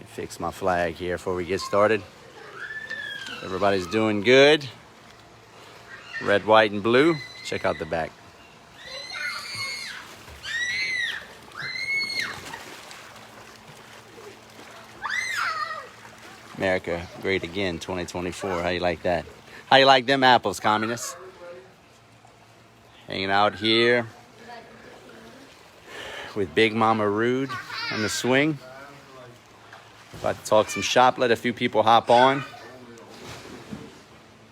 Fix my flag here before we get started. Everybody's doing good. Red, white, and blue. Check out the back. America, great again, 2024. How you like that? How you like them apples, communists? Hanging out here with Big Mama Rood on the swing. About to talk some shop, let a few people hop on.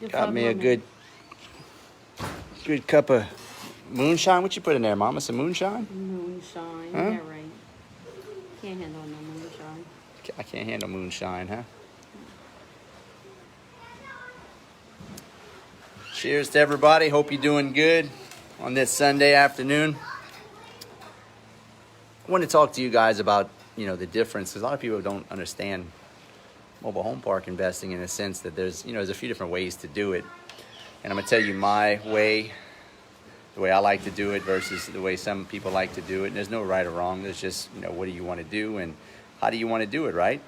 Got me a good cup of moonshine. What you put in there, Mama? Some moonshine? Moonshine, huh? Yeah, right. Can't handle no moonshine. I can't handle moonshine, huh? Cheers to everybody. Hope you're doing good on this Sunday afternoon. I want to talk to you guys about, the difference, because a lot of people don't understand mobile home park investing in a sense that there's a few different ways to do it. And I'm going to tell you my way, the way I like to do it versus the way some people like to do it. And there's no right or wrong. There's just, what do you want to do and how do you want to do it, right?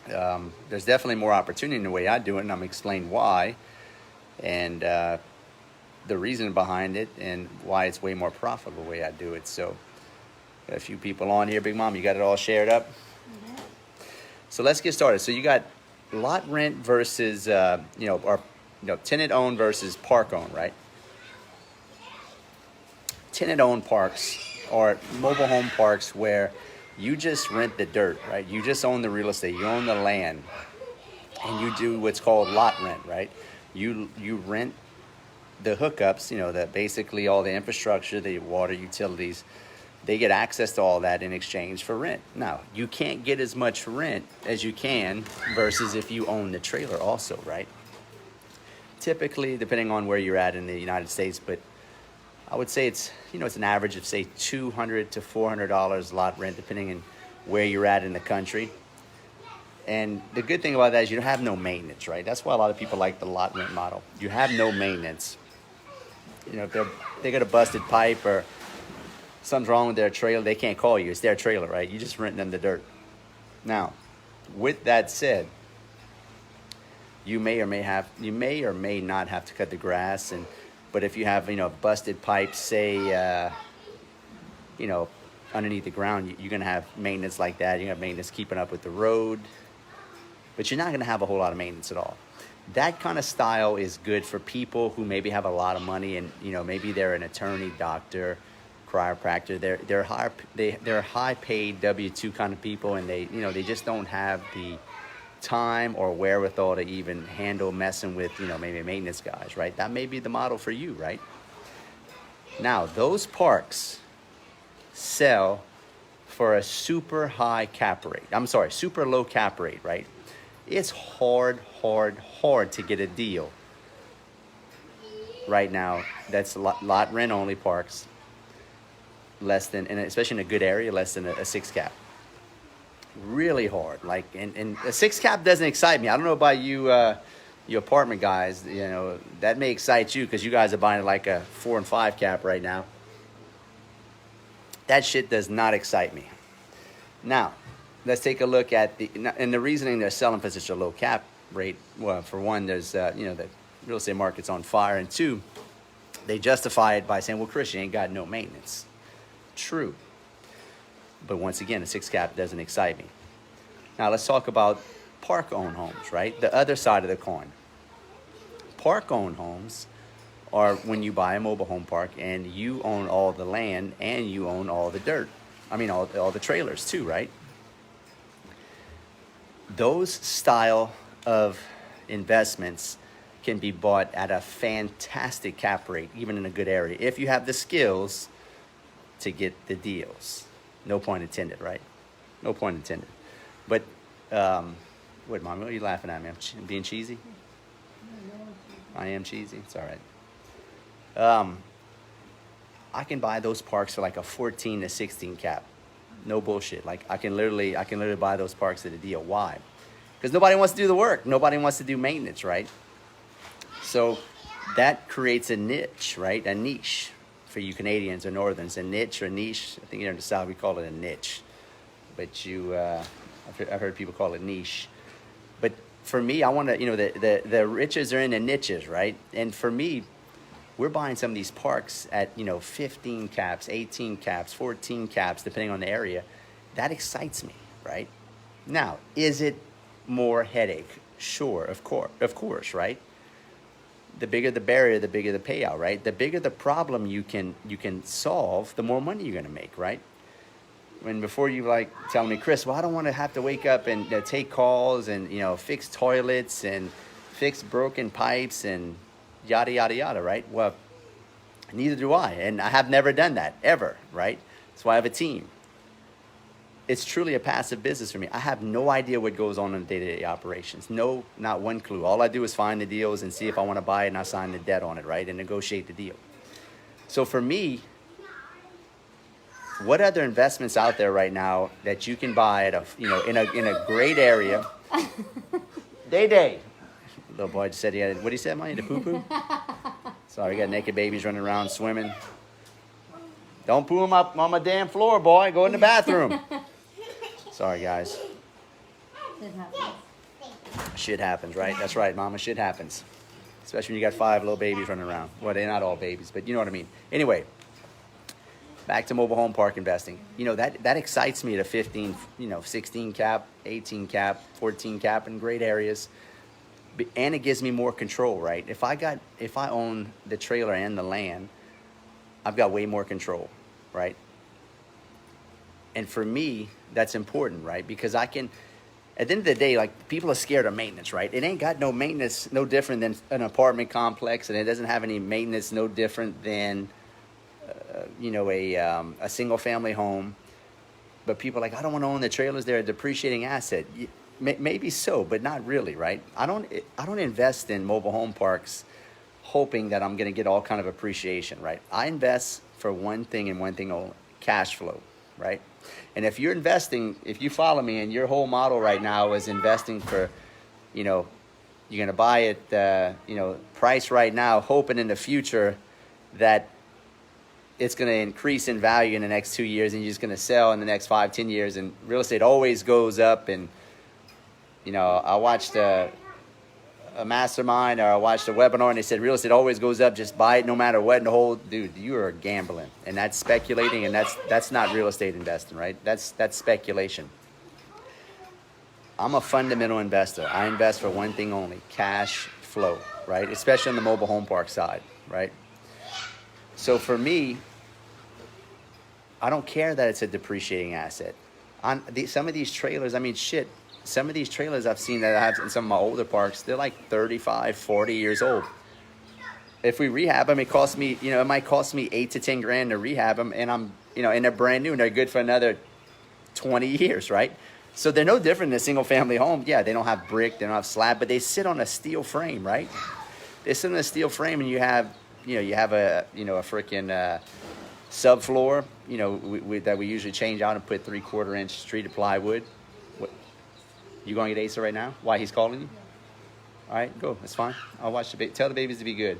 There's definitely more opportunity in the way I do it, and I'm going to explain why and the reason behind it and why it's way more profitable the way I do it. So got a few people on here. Big Mom, you got it all shared up? Yeah. So let's get started. So you got lot rent versus, tenant owned versus park owned, right? Tenant owned parks are mobile home parks where you just rent the dirt, right? You just own the real estate, you own the land, and you do what's called lot rent, right? You rent the hookups, that basically all the infrastructure, the water, utilities. They get access to all that in exchange for rent. Now, you can't get as much rent as you can versus if you own the trailer also, right? Typically, depending on where you're at in the United States, but I would say it's an average of, say, $200 to $400 lot rent, depending on where you're at in the country. And the good thing about that is you don't have no maintenance, right? That's why a lot of people like the lot rent model. You have no maintenance. If they got a busted pipe or something's wrong with their trailer, they can't call you. It's their trailer, right? You just rent them the dirt. Now, with that said, you may or may not have to cut the grass, but if you have busted pipes, say underneath the ground, you're gonna have maintenance like that. You're gonna have maintenance keeping up with the road, but you're not gonna have a whole lot of maintenance at all. That kind of style is good for people who maybe have a lot of money and maybe they're an attorney, doctor, chiropractor. They're high paid W-2 kind of people, and they just don't have the time or wherewithal to even handle messing with maybe maintenance guys, right? That may be the model for you, right? Now those parks sell for a super low cap rate, right? It's hard to get a deal right now that's lot rent only parks, less than, and especially in a good area, less than a 6 cap. Really hard. And a 6 cap doesn't excite me. I don't know about you, you apartment guys. That may excite you because you guys are buying like a 4 and 5 cap right now. That shit does not excite me. Now, let's take a look at the reasoning they're selling for such a low cap rate. Well, for one, there's the real estate market's on fire, and two, they justify it by saying, well, Chris, you ain't got no maintenance. True. But once again, a 6 cap doesn't excite me. Now let's talk about park-owned homes, right? The other side of the coin. Park-owned homes are when you buy a mobile home park and you own all the land and you own all the dirt. All the trailers too, right? Those style of investments can be bought at a fantastic cap rate, even in a good area, if you have the skills to get the deals. No point intended, right? No point intended. But, what, Mom, what are you laughing at me? I'm being cheesy? I am cheesy? It's all right. I can buy those parks for like a 14 to 16 cap. No bullshit. Like I can literally buy those parks at a deal. Why? Because nobody wants to do the work. Nobody wants to do maintenance, right? So that creates a niche, right? A niche for you Canadians or Northerns. A niche or niche. I think here in the South we call it a niche. But I I've heard people call it niche. But for me, I want to, the riches are in the niches, right? And for me, we're buying some of these parks at, 15 caps, 18 caps, 14 caps, depending on the area. That excites me, right? Now, is it more headache? Sure, of course, right? The bigger the barrier, the bigger the payout, right? The bigger the problem you can solve, the more money you're going to make, right? When before you like telling me, Chris, well, I don't want to have to wake up and take calls and fix toilets and fix broken pipes and yada yada yada, right? Well, neither do I, and I have never done that ever, right? That's why I have a team. It's truly a passive business for me. I have no idea what goes on in day-to-day operations. No, not one clue. All I do is find the deals and see if I want to buy it, and I sign the debt on it, right, and negotiate the deal. So for me, what other investments out there right now that you can buy at in a great area? Day. Little boy just said he had, what did he say, Maya? The poo-poo? Sorry, we got naked babies running around swimming. Don't poo them up on my damn floor, boy. Go in the bathroom. Sorry, guys. It happens. Shit happens, right? That's right, Mama. Shit happens. Especially when you got 5 little babies running around. Well, they're not all babies, but you know what I mean. Anyway, back to mobile home park investing. That excites me at a 15, 16 cap, 18 cap, 14 cap in great areas. And it gives me more control, right? If I own the trailer and the land, I've got way more control, right? And for me, that's important, right? Because I can, at the end of the day, like, people are scared of maintenance, right? It ain't got no maintenance, no different than an apartment complex, and it doesn't have any maintenance no different than, a single family home. But people are like, I don't want to own the trailers. They're a depreciating asset. Maybe so, but not really, right? I don't invest in mobile home parks hoping that I'm going to get all kind of appreciation, right? I invest for one thing and one thing only: cash flow, right? And if you're investing, if you follow me, and your whole model right now is investing for, you're going to buy it, price right now, hoping in the future that it's going to increase in value in the next 2 years, and you're just going to sell in the next 5-10 years, and real estate always goes up. And I watched a mastermind, or I watched a webinar, and they said real estate always goes up, just buy it no matter what. And the whole, dude, you are gambling, and that's speculating, and that's not real estate investing, right? That's speculation. I'm a fundamental investor. I invest for one thing only: cash flow, right? Especially on the mobile home park side, right? So for me, I don't care that it's a depreciating asset. Some of these trailers, some of these trailers I've seen that I have in some of my older parks, they're like 35, 40 years old. If we rehab them, it might cost me $8 to $10 grand to rehab them, and and they're brand new, and they're good for another 20 years, right? So they're no different than a single family home. Yeah, they don't have brick, they don't have slab, but they sit on a steel frame, right? They sit on a steel frame, and you have a freaking subfloor, that we usually change out and put 3/4 inch treated plywood. You going to get Asa right now? Why, he's calling you? All right, go. That's fine. I'll watch the baby. Tell the babies to be good.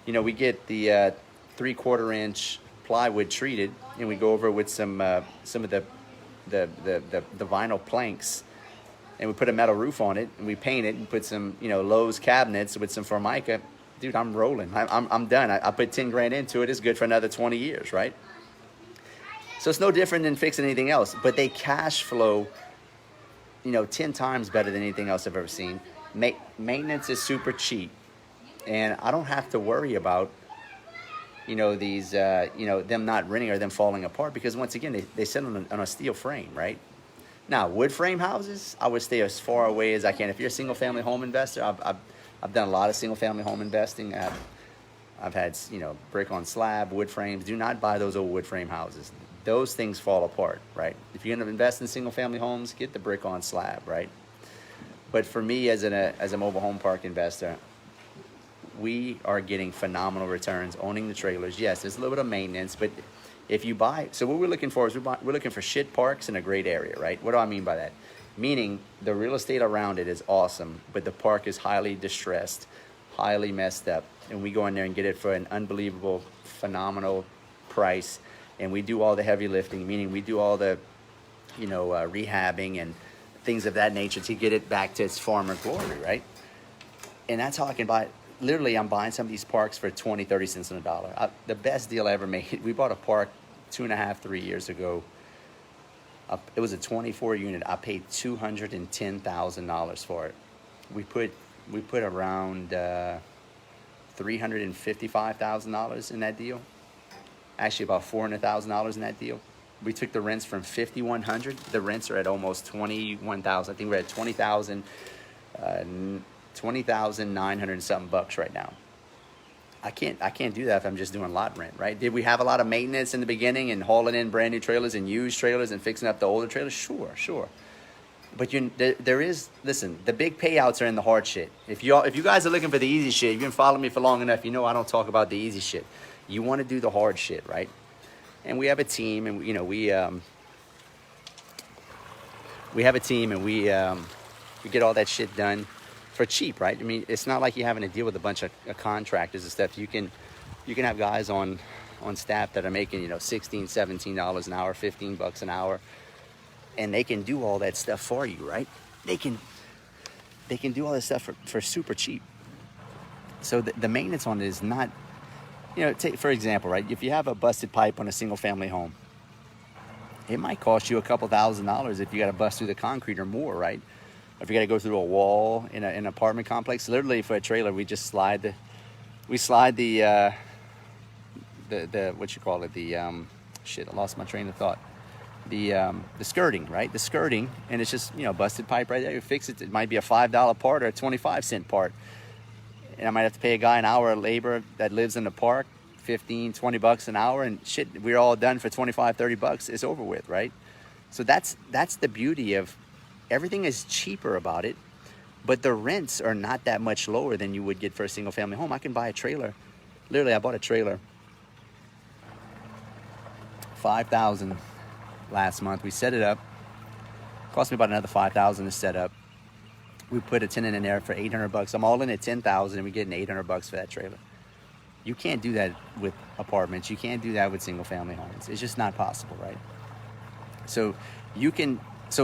We get the 3/4 inch plywood treated, and we go over with some of the vinyl planks, and we put a metal roof on it, and we paint it and put some Lowe's cabinets with some Formica. Dude, I'm rolling. I'm done. I put 10 grand into it. It's good for another 20 years, right? So it's no different than fixing anything else, but they cash flow 10 times better than anything else I've ever seen. Maintenance is super cheap, and I don't have to worry about these them not renting or them falling apart, because once again they sit on a steel frame, right? Now, wood frame houses, I would stay as far away as I can. If you're a single family home investor, I've done a lot of single family home investing. I've had brick on slab, wood frames. Do not buy those old wood frame houses. Those things fall apart, right? If you're going to invest in single family homes, get the brick on slab, right? But for me, as a mobile home park investor, we are getting phenomenal returns owning the trailers. Yes, there's a little bit of maintenance, but if you buy, so what we're looking for is we're looking for shit parks in a great area, right? What do I mean by that? Meaning the real estate around it is awesome, but the park is highly distressed, highly messed up, and we go in there and get it for an unbelievable, phenomenal price. And we do all the heavy lifting, meaning we do all the rehabbing and things of that nature to get it back to its former glory, right? And that's how I can buy. Literally, I'm buying some of these parks for 20, 30 cents on the dollar. The best deal I ever made. We bought a park 2.5, 3 years ago. It was a 24 unit. I paid $210,000 for it. We put around $355,000 in that deal. Actually, about $400,000 in that deal. We took the rents from $5,100. The rents are at almost $21,000. I think we're at $20,900 and something bucks right now. I can't do that if I'm just doing lot rent, right? Did we have a lot of maintenance in the beginning and hauling in brand new trailers and used trailers and fixing up the older trailers? Sure. But there is, listen, the big payouts are in the hard shit. If you guys are looking for the easy shit, you've been following me for long enough, you know I don't talk about the easy shit. You want to do the hard shit, right? And we have a team, and we have a team, and we get all that shit done for cheap, right? I mean, it's not like you're having to deal with a bunch of contractors and stuff. You can have guys on staff that are making, $16, $17 an hour, $15 an hour, and they can do all that stuff for you, right? They can do all this stuff for super cheap. So the maintenance on it is not, take for example, right? If you have a busted pipe on a single family home, it might cost you a couple $1,000s if you got to bust through the concrete or more, right? If you got to go through a wall in an apartment complex. Literally, for a trailer, we just slide the what you call it, I lost my train of thought. The skirting, right? The skirting, and it's just, busted pipe right there. You fix it. It might be a $5 part or a 25-cent part. And I might have to pay a guy an hour of labor that lives in the park, $15, $20 an hour, and shit, we're all done for $25, $30. It's over with, right? So that's the beauty of everything is cheaper about it, but the rents are not that much lower than you would get for a single family home. I can buy a trailer. Literally, I bought a trailer, $5,000 last month. We set it up. Cost me about another $5,000 to set up. We put a tenant in there for $800. I'm all in at $10,000, and we get $800 for that trailer. You can't do that with apartments. You can't do that with single family homes. It's just not possible, right? So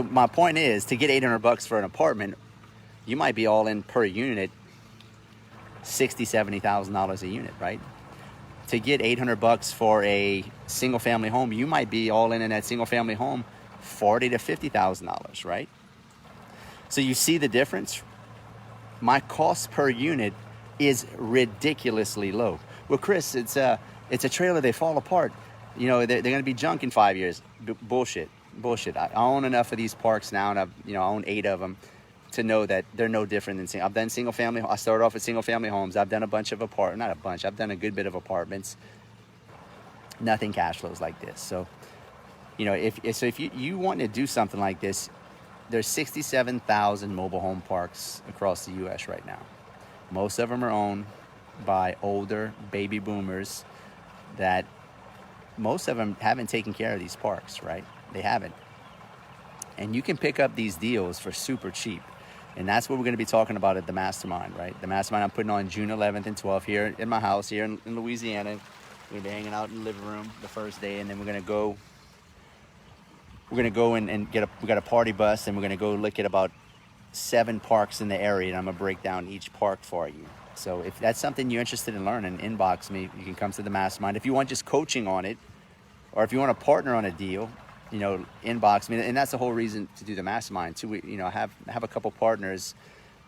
my point is, to get $800 for an apartment, you might be all in per unit $60,000, $70,000 a unit, right? To get $800 for a single family home, you might be all in that single family home $40,000 to $50,000, right? So you see the difference? My cost per unit is ridiculously low. Well, Chris, it's a trailer. They fall apart. They're going to be junk in 5 years. Bullshit. I own enough of these parks now, and I own 8 of them to know that they're no different than I've done single family. I started off with single family homes. I've done a bunch of not a bunch. I've done a good bit of apartments. Nothing cash flows like this. So, if you want to do something like this, there's 67,000 mobile home parks across the U.S. right now. Most of them are owned by older baby boomers that most of them haven't taken care of these parks, right? They haven't. And you can pick up these deals for super cheap. And that's what we're going to be talking about at the Mastermind, right? The Mastermind I'm putting on June 11th and 12th here in my house here in Louisiana. We're going to be hanging out in the living room the first day, and then we're going to go and we got a party bus, and we're going to go look at about 7 parks in the area, and I'm going to break down each park for you. So if that's something you're interested in learning, inbox me. You can come to the Mastermind. If you want just coaching on it, or if you want to partner on a deal, inbox me. And that's the whole reason to do the Mastermind too. I have a couple partners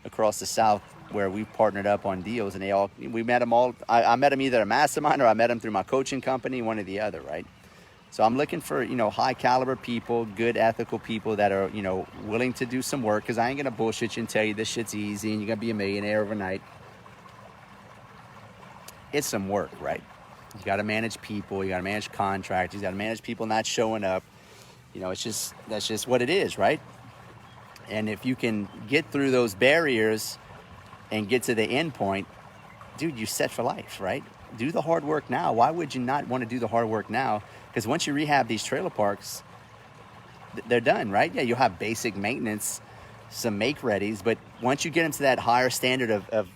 across the South where we've partnered up on deals, and we met them all. I met them either at a Mastermind or I met them through my coaching company, one or the other, right? So I'm looking for, high caliber people, good ethical people that are, willing to do some work, because I ain't going to bullshit you and tell you this shit's easy and you're going to be a millionaire overnight. It's some work, right? You got to manage people. You got to manage contractors. You got to manage people not showing up. That's just what it is, right? And if you can get through those barriers and get to the end point, dude, you're set for life, right? Do the hard work now. Why would you not want to do the hard work now? Because once you rehab these trailer parks, they're done, right? Yeah, you'll have basic maintenance, some make-readies, but once you get into that higher standard of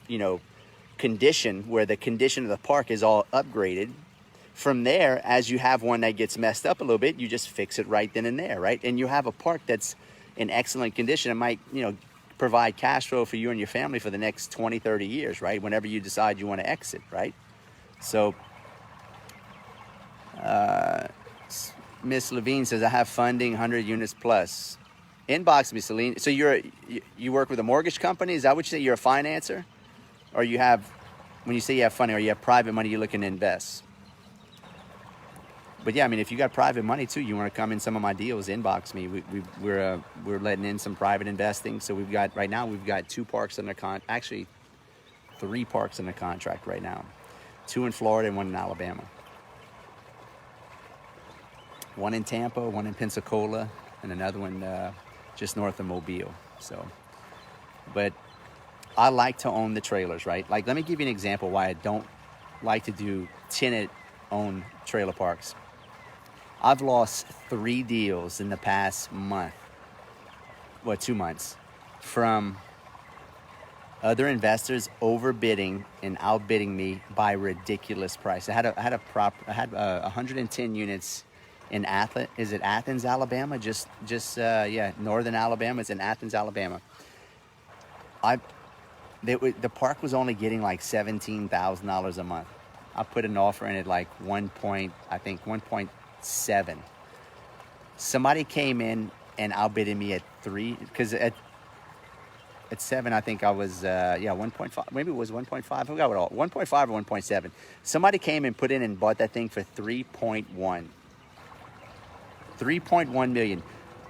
condition, where the condition of the park is all upgraded, from there, as you have one that gets messed up a little bit, you just fix it right then and there, right? And you have a park that's in excellent condition. It might, provide cash flow for you and your family for the next 20, 30 years, right? Whenever you decide you want to exit, right? So, Miss Levine says, I have funding 100 units plus. Inbox me, Celine. So you work with a mortgage company? Is that what you say? You're a financer? Or you have, when you say you have funding, or you have private money you're looking to invest? But yeah, I mean, if you got private money too, you want to come in some of my deals, inbox me. We're letting in some private investing. So right now we've got 2 parks under actually 3 parks under contract right now. 2 in Florida and 1 in Alabama. 1 in Tampa, 1 in Pensacola, and another one just north of Mobile. So, but I like to own the trailers, right? Like, let me give you an example why I don't like to do tenant-owned trailer parks. I've lost 3 deals in the past month, 2 months, from other investors overbidding and outbidding me by ridiculous price. I had 110 units in Athens. Is it Athens, Alabama? Northern Alabama. It's in Athens, Alabama. The park was only getting like $17,000 a month. I put an offer in at like 1.7. Somebody came in and outbidded me at 3, because at 7, I think I was 1.5. Maybe it was 1.5. I forgot what all. 1.5 or 1.7. Somebody came and put in and bought that thing for 3.1. 3.1 million.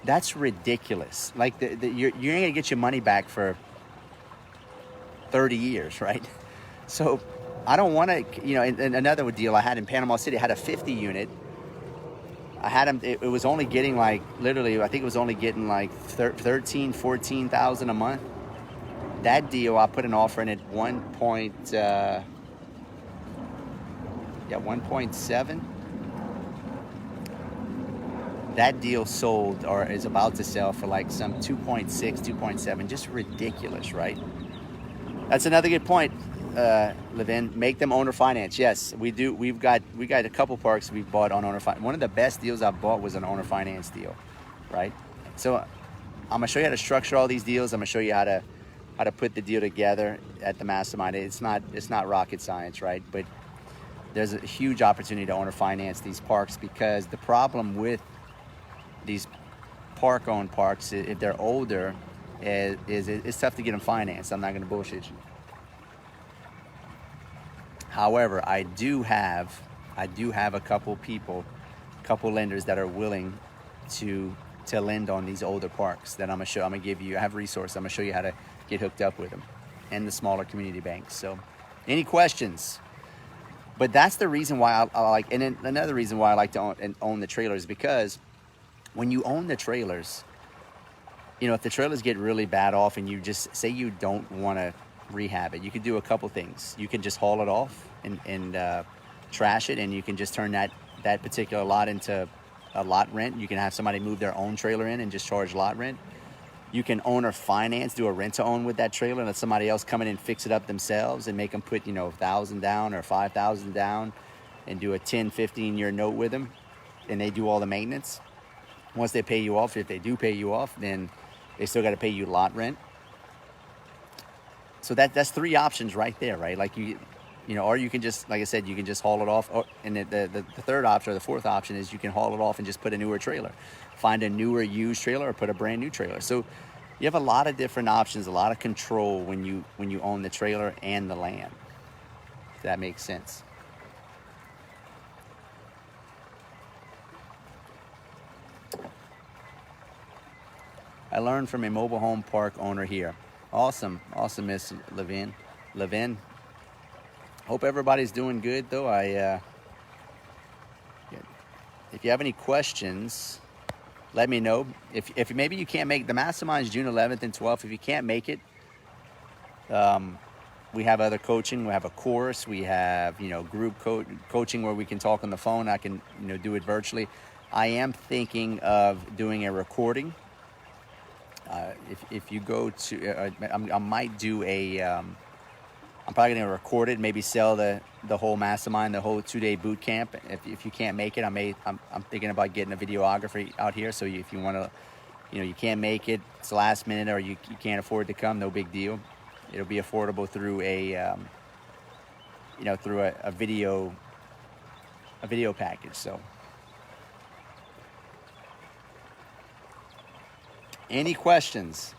That's ridiculous. Like you're ain't gonna get your money back for 30 years, right? So I don't want to, and another deal I had in Panama City, I had a 50 unit. I had them, it was only getting like, literally, I think it was only getting like 13, 14,000 a month. That deal, I put an offer in at 1.7. That deal sold, or is about to sell, for like some 2.6, 2.7. Just ridiculous, right? That's another good point, Levin. Make them owner finance. Yes, we do. We got a couple parks we bought on owner finance. One of the best deals I bought was an owner finance deal, right? So I'm gonna show you how to structure all these deals. I'm gonna show you how to put the deal together at the mastermind. It's not rocket science, right? But there's a huge opportunity to owner finance these parks, because the problem with these park-owned parks, if they're older, is it's tough to get them financed. I'm not going to bullshit you. However, I do have a couple lenders that are willing to lend on these older parks that I'm gonna give you. I have resources. I'm gonna show you how to get hooked up with them, and the smaller community banks. So, any questions? But that's the reason why I like, and then another reason why I like to own the trailers, because when you own the trailers, if the trailers get really bad off and you just say you don't want to rehab it, you could do a couple things. You can just haul it off and trash it, and you can just turn that particular lot into a lot rent. You can have somebody move their own trailer in and just charge lot rent. You can owner finance, do a rent to own with that trailer, and let somebody else come in and fix it up themselves and make them put, $1,000 down or $5,000 down and do a 10, 15 year note with them, and they do all the maintenance. Once they pay you off, if they do pay you off, then they still got to pay you lot rent. So that's 3 options right there, right? Like or you can just, like I said, you can just haul it off. And the third option, or the fourth option, is you can haul it off and just put a newer trailer. Find a newer used trailer, or put a brand new trailer. So you have a lot of different options, a lot of control when you own the trailer and the land. If that makes sense. I learned from a mobile home park owner here. Awesome, Miss Levin. Hope everybody's doing good, though. If you have any questions, let me know. If maybe you can't make the masterminds June 11th and 12th. If you can't make it, we have other coaching. We have a course. We have group coaching where we can talk on the phone. I can do it virtually. I am thinking of doing a recording. If you go to, I might do a I'm probably gonna record it, maybe sell the whole mastermind, the whole 2-day boot camp. If you can't make it, I'm thinking about getting a videographer out here. So if you want to, you can't make it, it's last minute, or you can't afford to come, no big deal. It'll be affordable through through a video package. So, any questions?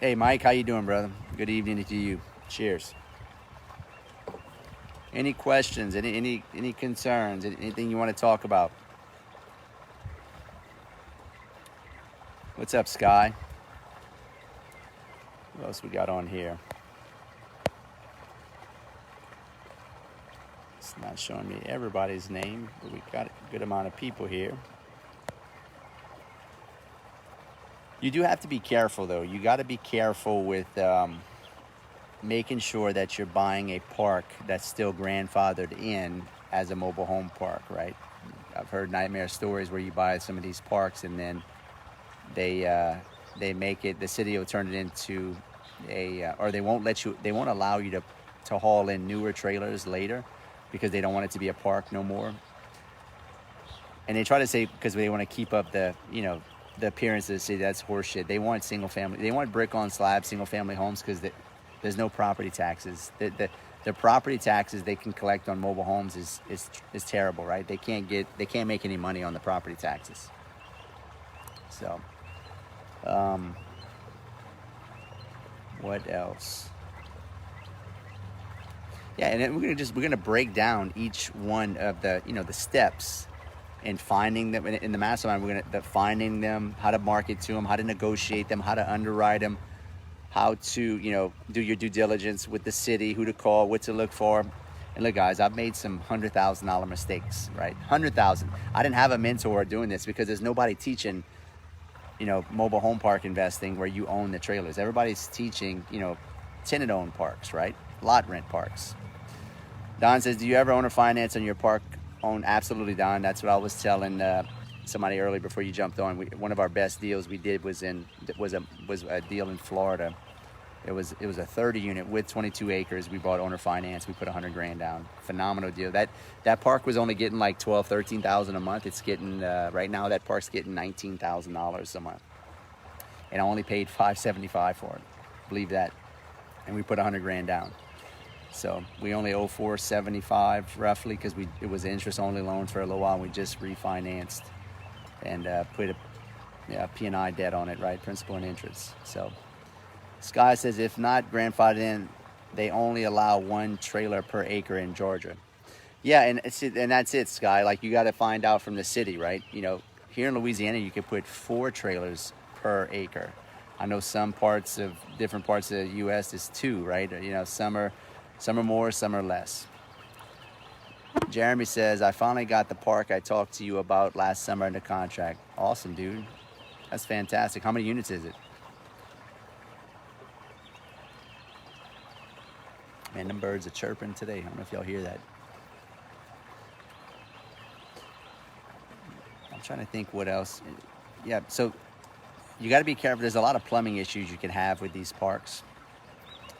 Hey, Mike, how you doing, brother? Good evening to you. Cheers. Any questions? Any concerns? Anything you want to talk about? What's up, Sky? What else we got on here? It's not showing me everybody's name, but we've got a good amount of people here. You do have to be careful, though. You got to be careful with making sure that you're buying a park that's still grandfathered in as a mobile home park, right? I've heard nightmare stories where you buy some of these parks and then they make it, the city will turn it into or they won't allow you to haul in newer trailers later because they don't want it to be a park no more. And they try to say because they want to keep up the appearance of the city. That's horseshit. They want they want brick on slab single family homes because there's no property taxes. The property taxes they can collect on mobile homes is terrible, right? They can't make any money on the property taxes. So, what else? Yeah, and then we're gonna break down each one of the the steps in finding them in the mastermind. We're gonna finding them, how to market to them, how to negotiate them, how to underwrite them, how to do your due diligence with the city, who to call, what to look for. And look, guys, I've made some $100,000 mistakes, right? 100,000. I didn't have a mentor doing this because there's nobody teaching mobile home park investing where you own the trailers. Everybody's teaching tenant owned parks, right? Lot rent parks. Don says, do you ever own or finance on your park own? Absolutely, Don. That's what I was telling somebody earlier before you jumped on. One of our best deals we did was a deal in Florida. It was a 30 unit with 22 acres. We bought owner finance. We put $100,000 down. Phenomenal deal. That park was only getting like $13,000 a month. It's getting right now that park's getting $19,000 a month, and I only paid $575 for it. Believe that. And we put $100,000 down. So we only owe $475 roughly because it was an interest-only loan for a little while. We just refinanced and put a P&I debt on it, right? Principal and interest. So Sky says, if not grandfathered in, they only allow 1 trailer per acre in Georgia. Yeah, and that's it, Sky. Like, you got to find out from the city, right? Here in Louisiana, you could put 4 trailers per acre. I know different parts of the U.S. is 2, right? Some are more, some are less. Jeremy says, I finally got the park I talked to you about last summer under contract. Awesome, dude. That's fantastic. How many units is it? Man, them birds are chirping today. I don't know if y'all hear that. I'm trying to think what else. Yeah, so you got to be careful. There's a lot of plumbing issues you can have with these parks.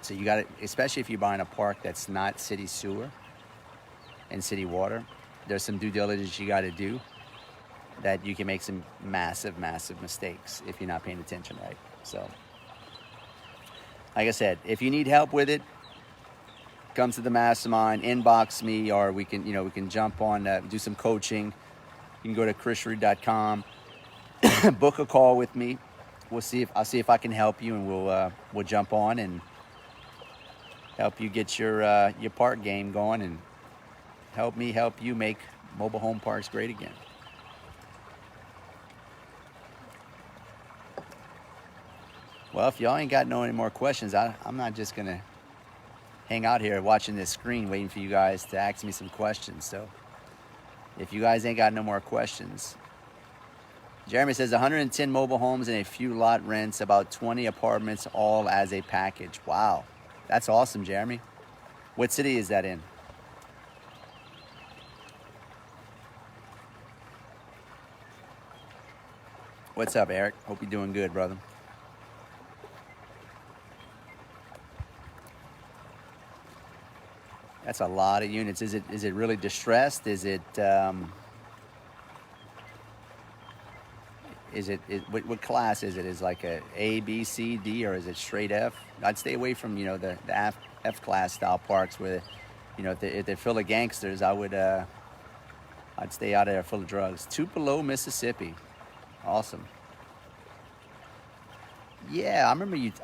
So you got to, especially if you're buying a park that's not city sewer and city water, there's some due diligence you got to do that you can make some massive, massive mistakes if you're not paying attention, right? So, like I said, if you need help with it, come to the mastermind, inbox me, or we can jump on, do some coaching. You can go to chrisrood.com, book a call with me. I'll see if I can help you, and we'll jump on and help you get your park game going, and help me help you make mobile home parks great again. Well, if y'all ain't got any more questions, I'm not just gonna hang out here watching this screen waiting for you guys to ask me some questions. So if you guys ain't got no more questions. Jeremy says 110 mobile homes and a few lot rents, about 20 apartments, all as a package. Wow, that's awesome, Jeremy. What city is that in? What's up, Eric? Hope you're doing good, brother. That's a lot of units. Is it really distressed? Is it what class is it? Is like a B, C, D, or is it straight F? I'd stay away from the F class style parks where, if they're full of gangsters, I'd stay out of there full of drugs. Tupelo, Mississippi, awesome. Yeah, I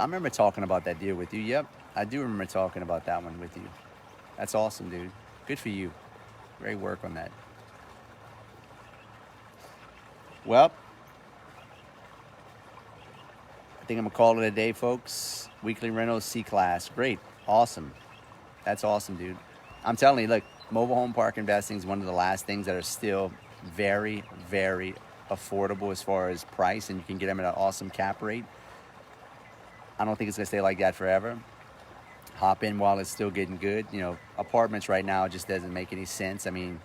remember talking about that deal with you. Yep, I do remember talking about that one with you. That's awesome, dude. Good for you. Great work on that. Well, I think I'm gonna call it a day, folks. Weekly rentals, C class. Great. Awesome. That's awesome, dude. I'm telling you, look, mobile home park investing is one of the last things that are still very, very affordable as far as price, and you can get them at an awesome cap rate. I don't think it's gonna stay like that forever. Hop in while it's still getting good. Apartments right now just doesn't make any sense. I mean,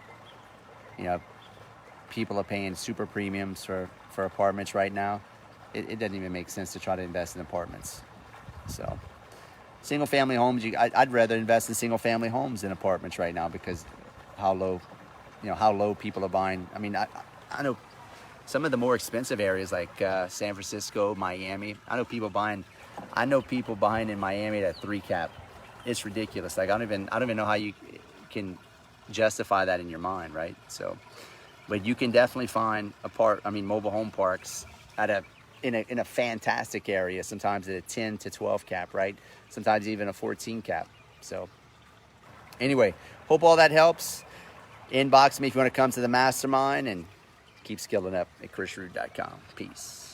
people are paying super premiums for apartments right now. It doesn't even make sense to try to invest in apartments. So, single family homes, I'd rather invest in single family homes than apartments right now because how low people are buying. I mean, I know some of the more expensive areas like San Francisco, Miami. I know people buying in Miami at a 3 cap. It's ridiculous. Like I don't even know how you can justify that in your mind, right? So, but you can definitely find mobile home parks in a fantastic area. Sometimes at a 10 to 12 cap, right? Sometimes even a 14 cap. So, anyway, hope all that helps. Inbox me if you want to come to the mastermind and keep skilling up at chrisrood.com. Peace.